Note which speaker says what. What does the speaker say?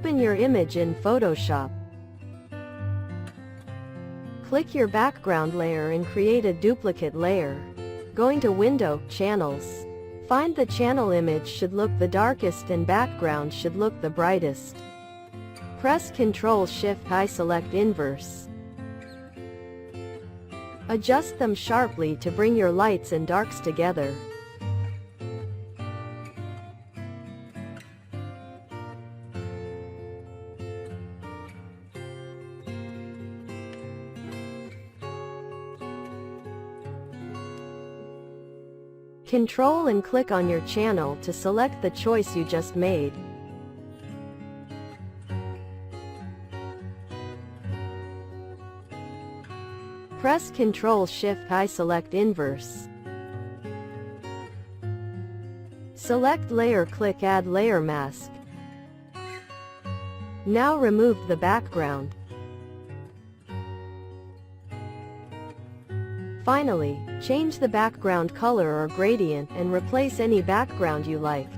Speaker 1: Open your image in Photoshop. Click your background layer and create a duplicate layer. Going to Window, Channels. Find the channel image should look the darkest and background should look the brightest. Press Ctrl Shift I, select Inverse. Adjust them sharply to bring your lights and darks together. Ctrl and click on your channel to select the choice you just made. Press Ctrl Shift I, select Inverse. Select Layer, click Add Layer Mask. Now remove the background. Finally, change the background color or gradient and replace any background you like.